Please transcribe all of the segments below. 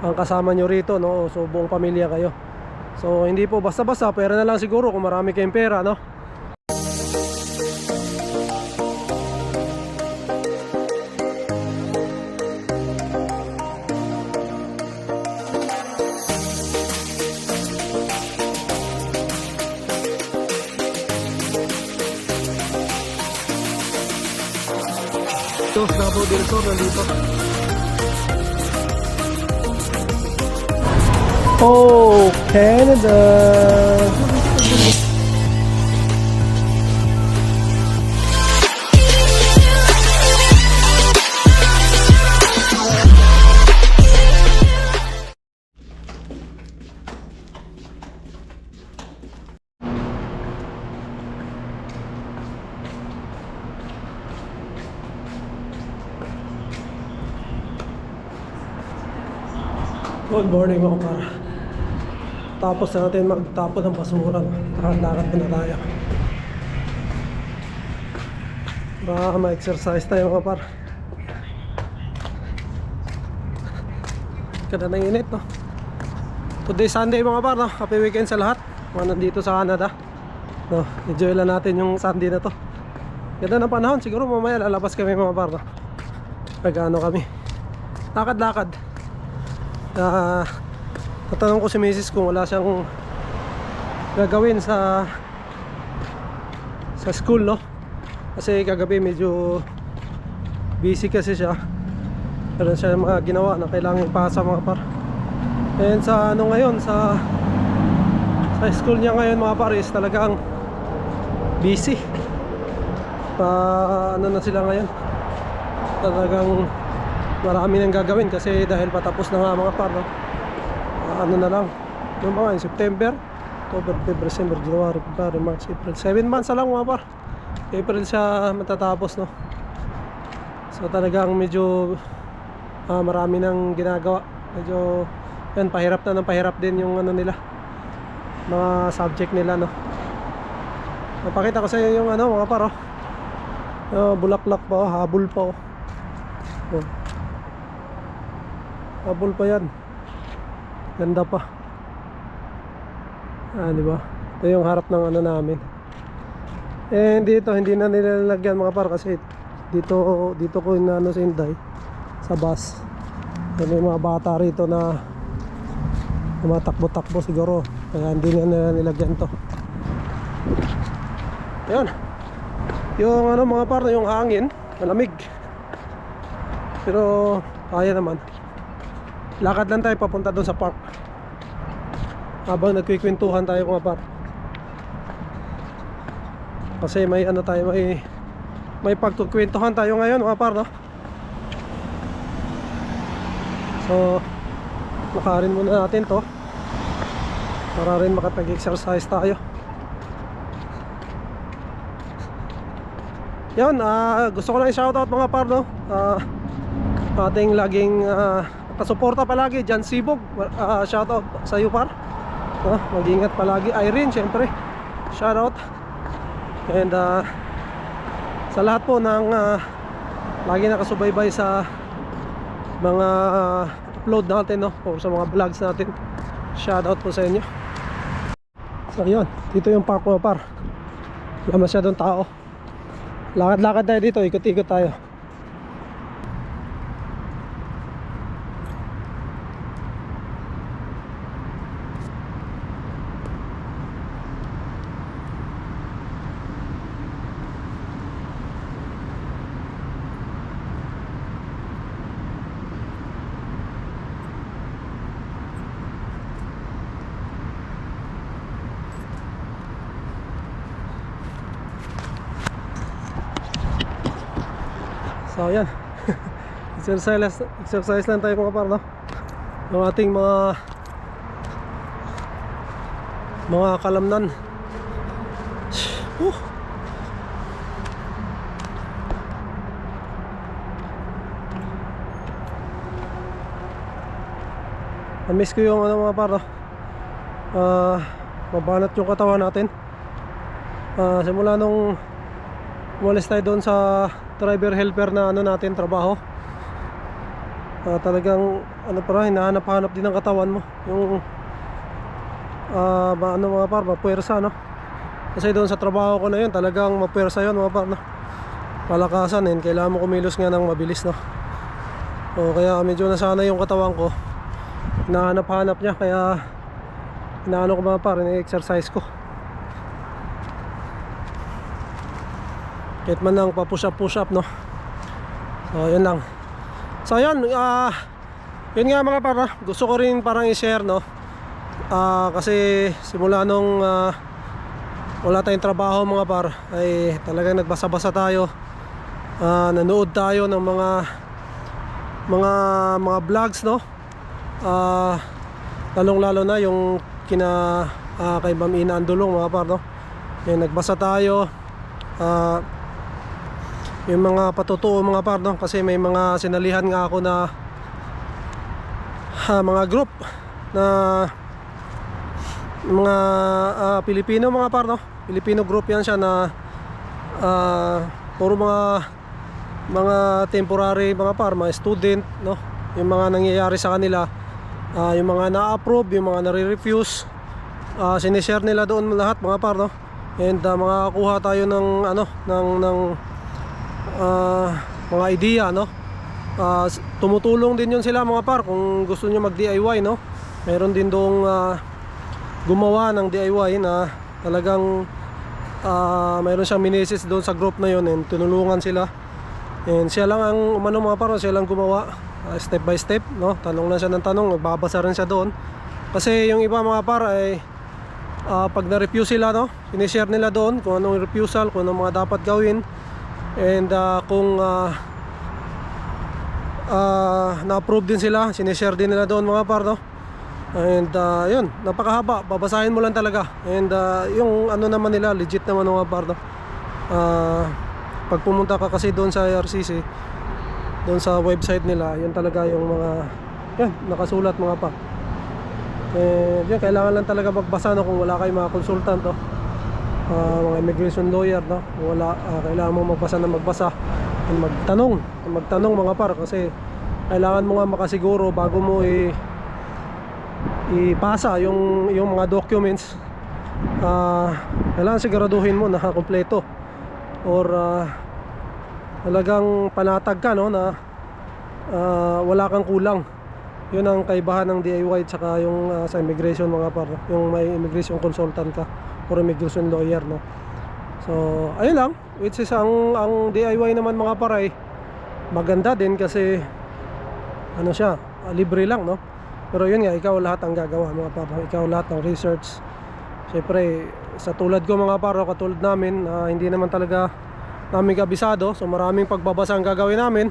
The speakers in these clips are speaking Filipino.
ang kasama nyo rito, no? So buong pamilya kayo. So hindi po basta-basta, pera na lang siguro kung marami kayong pera, no? Ito, Davao del Sur nandito. Oh, Canada! Good morning mga para. Tapos natin magtapon ng basura. Lakad pa na tayo. Baka ma-exercise tayo mga par. Ganda ng init, no? Today Sunday mga par, no? Happy weekend sa lahat mga nandito sa Canada, no? Enjoy lang natin yung Sunday na to. Ganda ng panahon. Siguro mamaya lalabas kami mga par, no? Pag-ano kami, lakad-lakad. Tatanong ko si Mrs. kung wala siyang gagawin sa school, no? Kasi kagabi medyo busy kasi siya. Meron siya mga ginawa na kailangan ipasa mga par. And sa ano ngayon, sa school niya ngayon mga par is talagang busy. Ano na sila ngayon, talagang marami nang gagawin kasi dahil patapos na nga mga par, no? Ano na lang yung mga September, October, November, December, January, February, March, April, 7 months na lang mga par. April siya matatapos, no? So talagang medyo marami nang ginagawa. Medyo yan, pahirap na ng pahirap din yung ano nila, mga subject nila, no? Napakita ko sa iyo yung ano mga par, oh. Bulaklak pa, oh, habol pa, oh. Oh. Habol pa yan. Ganda pa. Di ba? Ito yung harap ng ano namin. And dito hindi na nilalagyan mga par kasi dito ko inaano sa Inday sa bus. May mga bata rito na tumatakbo-takbo siguro, kaya hindi na nilagyan to. Ayun. Yung ano mga par, yung hangin, malamig. Pero kaya naman. Lakad lang tayo papunta doon sa park habang nagkikwentuhan tayo mga par. Kasi may ano tayo, may pagkukwentuhan tayo ngayon mga par, no? So lakarin muna natin to para rin makapag-exercise tayo. Yan, gusto ko lang i-shoutout mga par, no? Ating laging kasuporta palagi, Jan Sibog, shoutout sa iyo par. Mag-ingat palagi. Irene, syempre, shoutout. And sa lahat po ng lagi nakasubaybay sa mga upload natin, no? O sa mga vlogs natin, shoutout po sa inyo. So yun, dito yung park mga par. Wala masyadong tao. Lakad-lakad tayo dito, ikot-ikot tayo. So yan. Exercise lang tayo mga par, no? Yung ating mga kalamnan. Na-miss ko yung ano mga par, no? Mabanat yung katawan natin. Simula nung umalis tayo doon sa driver helper na ano natin trabaho, Talagang ano para hinahanap-hanap din ng katawan mo yung ano mga par, mapuwersa no. Kasi doon sa trabaho ko na yun talagang mapuwersa yun mga par no. Palakasan din, kailangan mo kumilos nga ng mabilis no. O kaya medyo nasanay yung katawan ko, hinahanap-hanap niya, kaya inaano ko mga par, ini-exercise ko kahit man lang pa push up no. So yun lang. So yun, yun nga mga par, gusto ko rin parang i-share no. Kasi simula nung wala tayong trabaho mga par, ay talagang nagbasa-basa tayo, nanood tayo ng mga vlogs no. Lalong-lalo na yung kina kay Ma'am Ina Andulong mga par no. Yan, nagbasa tayo, yung mga patutuo mga par no, kasi may mga sinalihan nga ako na mga group na mga Pilipino mga par no. Filipino group yan siya na puro mga temporary mga par, mga student no. Yung mga nangyayari sa kanila, yung mga na-approve, yung mga nare-refuse, sinishare nila doon lahat mga par no. And makakakuha tayo ng ano, ng mga idea no. Tumutulong din yun sila mga par kung gusto nyo mag DIY no. Meron din doong gumawa ng DIY na talagang mayroon siyang minisis doon sa group na yun, and tinulungan sila. And siya lang ang umano mga par, siya lang gumawa step by step no. Tanong lang siya ng tanong, nagbabasa rin siya doon. Kasi yung iba mga par ay pag na-refuse sila no, sinishare nila doon kung anong refusal, kung anong mga dapat gawin. And kung na-approve din sila, sinishare din nila doon mga par no. And yun, napakahaba, babasahin mo lang talaga. And yung ano naman nila, legit naman mga par no. Pag pumunta ka kasi doon sa IRCC, doon sa website nila, yun talaga yung mga yan, nakasulat mga par. And yun, kailangan lang talaga magbasa no, kung wala kayong mga consultant no, mga immigration lawyer no. Kung wala, kailangan mo magbasa na magbasa and magtanong mga par, kasi kailangan mo nga makasiguro bago mo ipasa yung mga documents. Kailangan siguraduhin mo na kompleto, or talagang panatag ka no, na wala kang kulang. Yun ang kaibahan ng DIY tsaka yung sa immigration mga par, yung may immigration consultant ka or immigration lawyer no. So ayun lang, which is ang DIY naman mga par ay maganda din kasi ano siya, libre lang no. Pero yun nga, ikaw lahat ang gagawa mga par, ikaw lahat ng research. Siyempre sa tulad ko mga par, katulad namin, hindi naman talaga namin kabisado. So maraming pagbabasa ang gagawin namin,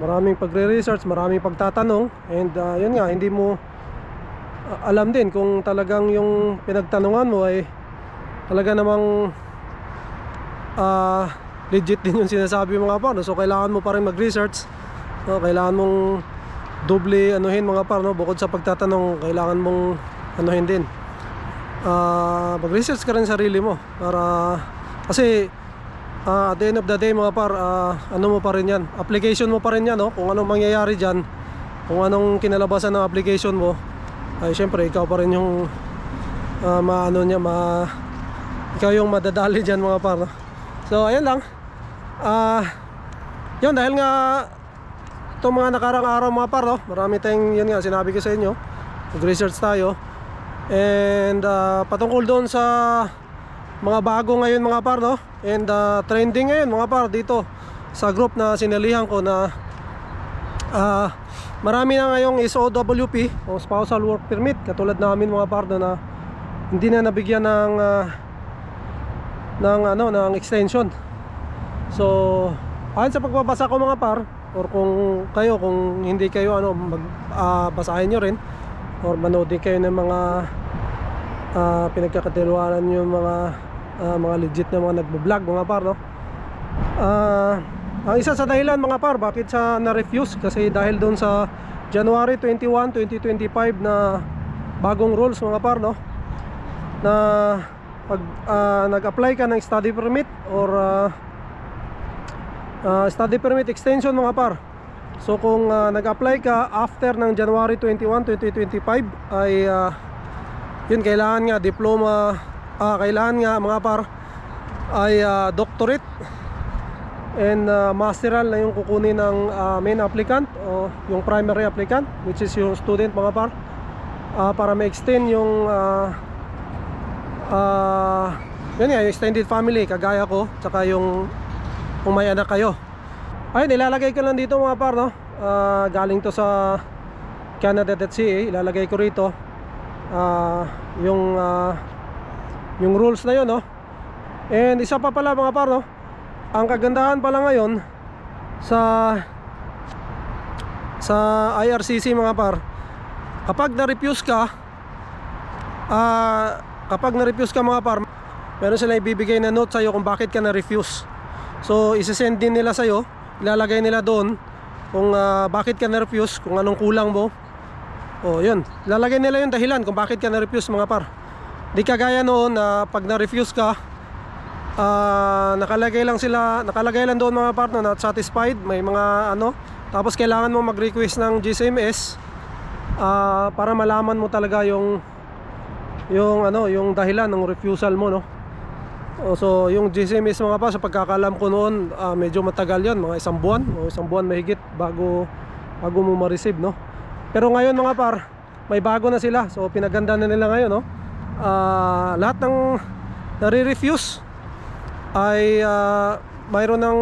maraming pagre-research, maraming pagtatanong. And yun nga, hindi mo alam din kung talagang yung pinagtanungan mo ay talaga namang legit din yung sinasabi mga par. So kailangan mo pa rin mag-research no? Kailangan mong doble anuhin mga par no? Bukod sa pagtatanong, kailangan mong anuhin din, mag-research ka rin sarili mo para, kasi at the end of the day mga par, ano mo pa rin yan, application mo pa rin yan no? Kung anong mangyayari dyan, kung anong kinalabasan ng application mo, ay syempre ikaw pa rin yung maano niya, ikaw yung madadali dyan mga par no? So ayun lang, yun, dahil nga itong mga nakarang araw mga par no, marami tayong, yun nga sinabi ko sa inyo, mag-research tayo. And patungkol doon sa mga bago ngayon mga par no, and trending ngayon mga par dito sa group na sinalihan ko, na marami na ngayong SOWP o spousal work permit, katulad namin mga par no, na hindi na nabigyan ng extension. So ayon sa pagbabasa ko mga par, or kung hindi kayo basahin nyo rin or manood din kayo ng mga pinagkakatiwalaan yung mga legit na mga nagbo-vlog mga par no. Ang isa sa dahilan mga par bakit sa na-refuse, kasi dahil doon sa January 21, 2025 na bagong rules mga par no, na pag nag-apply ka ng study permit or study permit extension mga par, So kung nag-apply ka after ng January 21, 2025 ay yun, kailangan nga diploma, kailangan nga mga par ay doctorate and masteral na yung kukunin ng main applicant o yung primary applicant, which is yung student mga par, para ma-extend yung yun nga, yung extended family kagaya ko, tsaka yung kung may anak kayo. Ayun, ilalagay ko lang dito mga par, no? Galing to sa Canada.ca, ilalagay ko rito yung rules na yun, no? And isa pa pala mga par, no? Ang kagandahan pala ngayon sa IRCC mga par, kapag na-refuse ka mga par, meron silang ibibigay na note sa'yo kung bakit ka na-refuse. So isasend din nila sa'yo, ilalagay nila doon kung bakit ka na-refuse, kung anong kulang mo. O yun, ilalagay nila yung dahilan kung bakit ka na-refuse mga par. Di kagaya noon na pag na-refuse ka, nakalagay lang doon mga par na not satisfied, may mga ano, tapos kailangan mo mag-request ng GCMS para malaman mo talaga yung dahilan ng refusal mo, no? So yung GCMS mga pa, sa pagkakalam ko noon, medyo matagal yon, mga isang buwan mahigit bago mo ma-receive, no? Pero ngayon mga par, may bago na sila. So pinaganda na nila ngayon, no? Lahat ng nare-refuse ay mayroon ng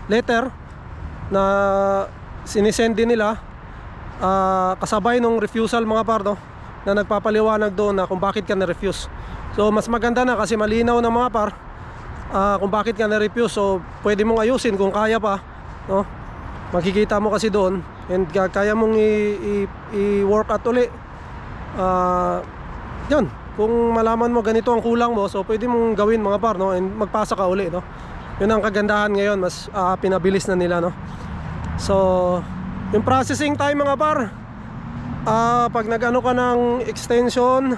letter na sinisend din nila kasabay nung refusal mga par, no? Na nagpapaliwanag doon na kung bakit ka na-refuse. So mas maganda na kasi malinaw na mga par kung bakit ka na-refuse. So pwede mong ayusin kung kaya pa, no? Makikita mo kasi doon, and kaya mong i-work out uli. Yun, kung malaman mo ganito ang kulang mo, so pwede mong gawin mga par, no? And magpasa ka uli, no? Yun ang kagandahan ngayon, mas pinabilis na nila, no? So yung processing time mga par, pag nag-ano ka ng extension,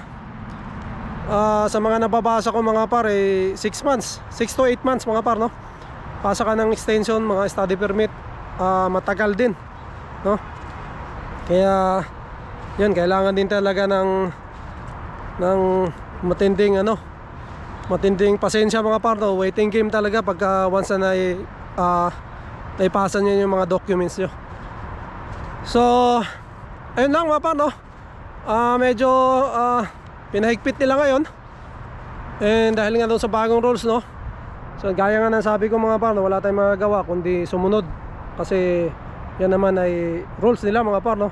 sa mga nababasa ko mga par, 6 months, 6 to 8 months mga par, no? Pasa ka ng extension, mga study permit, matagal din, no? Kaya yun, kailangan din talaga ng matinding pasensya mga par, no? Waiting game talaga pagka once na naipasa nyo yung mga documents nyo. So ayun lang mga par, no? Medyo pinahigpit nila ngayon, and dahil nga doon sa bagong rules, no? So gaya nga ng sabi ko mga par, no, wala tayong magagawa kundi sumunod, kasi yan naman ay rules nila mga par, no?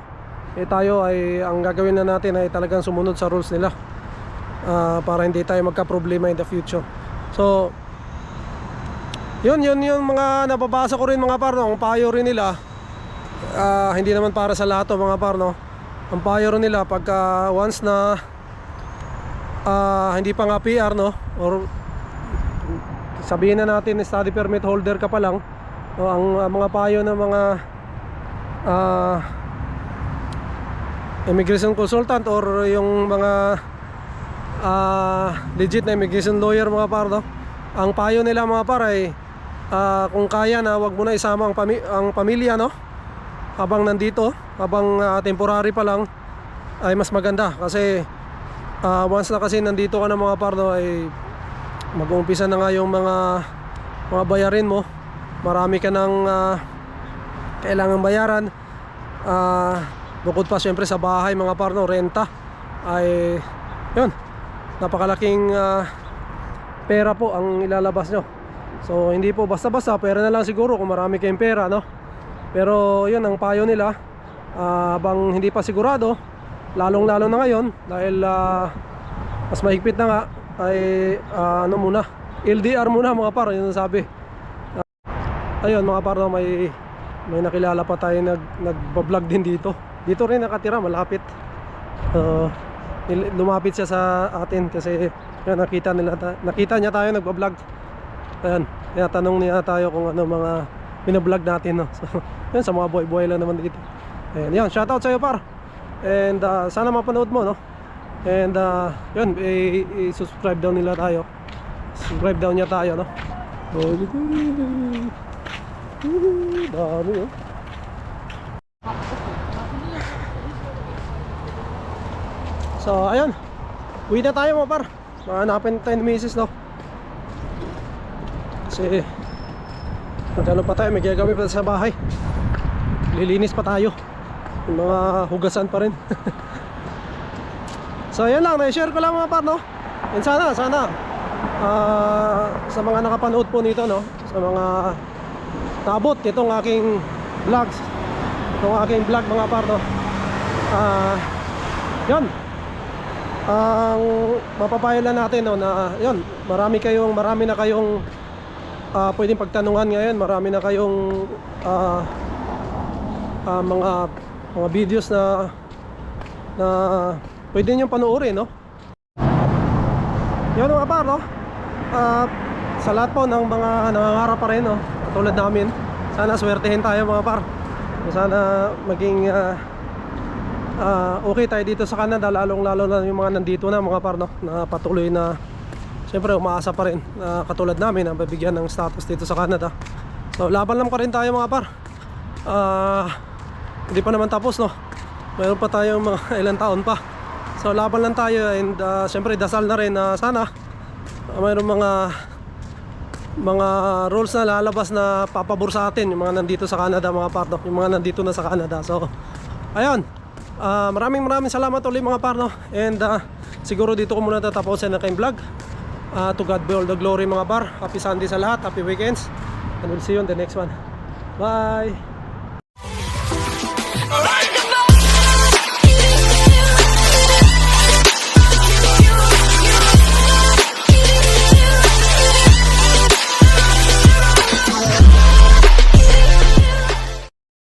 Tayo ay ang gagawin na natin ay talagang sumunod sa rules nila, para hindi tayo magka-problema in the future. So yun yung mga nababasa ko rin mga par, no? Ang payo rin nila, hindi naman para sa lahat mga par, no? Ang payo rin nila pagka once na hindi pa nga PR, no? Or sabihin na natin study permit holder ka pa lang, no? Ang mga payo ng mga immigration consultant or yung mga legit na immigration lawyer mga par, no? Ang payo nila mga par ay kung kaya na wag mo na isama ang pamilya, no? Habang nandito, habang temporary pa lang, ay mas maganda. Kasi once na kasi nandito ka na mga par, no, ay mag-uumpisa na nga yung mga bayarin mo. Marami ka ng kailangan bayaran, bukod pa syempre sa bahay mga par, no, renta, ay yun, napakalaking pera po ang ilalabas nyo. So hindi po basta-basta, pera na lang siguro kung marami kayong pera, no? Pero yun ang payo nila, habang hindi pa sigurado, lalong-lalo na ngayon dahil mas mahigpit na nga, ay ano muna, LDR muna mga par, yun ang sabi. Ayun mga par, no, may nakilala pa tayo nagbablog din dito rin nakatira, malapit. Lumapit siya sa atin kasi yun, nakita niya tayo nagbablog. Ayan, kaya tanong niya tayo kung ano mga binablog natin, no? So yun, sa mga boy lang naman dito. Ayan, yun, shoutout sa'yo par. And sana mapanood mo, no? And yun, i-subscribe daw nila tayo. Subscribe daw niya tayo, no? Dami, oh. So ayun, uwi na tayo mga par. Hanapin tayo ni Mrs. no. Kasi magkano pa tayo, may gagawin pa sa bahay. Lilinis pa tayo. Yung mga hugasan pa rin. So yan lang, na-share ko lang mga par no. And sana sa mga nakapanood po nito no, sa mga naabot itong aking vlogs, itong aking vlog mga par no. Yan ang mapapayo lang natin no, na yun, marami na kayong pwedeng pagtanungan ngayon. Marami na kayong mga videos na pwede nyo panoorin no. Yun mga par no. Sa lahat po ng mga nangangarap pa rin no, katulad namin, sana swertehin tayo mga par. Sana maging okay tayo dito sa Canada, lalo na yung mga nandito na mga par no, na patuloy na siyempre umaasa pa rin na katulad namin na mabibigyan ng status dito sa Canada. So laban lang pa rin tayo mga par. Hindi pa naman tapos no, mayroon pa tayong mga ilang taon pa. So laban lang tayo, and siyempre dasal na rin na sana mayroon mga rules na lalabas na papabor sa atin, yung mga nandito sa Canada mga par no, yung mga nandito na sa Canada. So ayun, maraming salamat ulit mga par no. And siguro dito ko muna tatapusin ang aking vlog. To God be all the glory mga par. Happy Sunday sa lahat, happy weekends, and we'll see you on the next one. Bye.